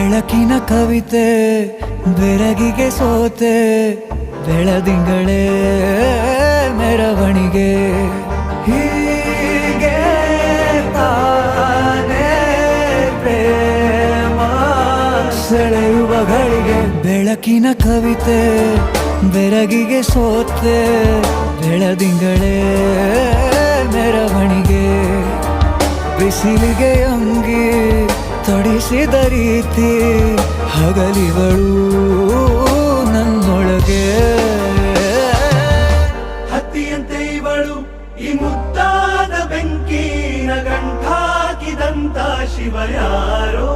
ಬೆಳಕಿನ ಕವಿತೆ ಬೆರಗಿಗೆ ಸೋತೆ ಬೆಳದಿಂಗಳೇ ಮೆರವಣಿಗೆ ಹೀಗೆ ತಾನೇ ಪ್ರೇಮ ಸೆಳೆಯುವ ಗಳಿಗೆ ಬೆಳಕಿನ ಕವಿತೆ ಬೆರಗಿಗೆ ಸೋತೆ ಬೆಳದಿಂಗಳೇ ಮೆರವಣಿಗೆ ಬಿಸಿಲಿಗೆ ಅಂಗಿ ತೊಡಿಸಿದ ರೀತಿ ಹಗಲಿಗಳು ನನ್ನೊಳಗೆ ಹತ್ತಿಯಂತೆ ಇವಳು ಈ ಮುದ್ದಾದ ಬೆಂಕಿನ ಗಂಟಾಕಿದಂತ ಶಿವ ಯಾರೋ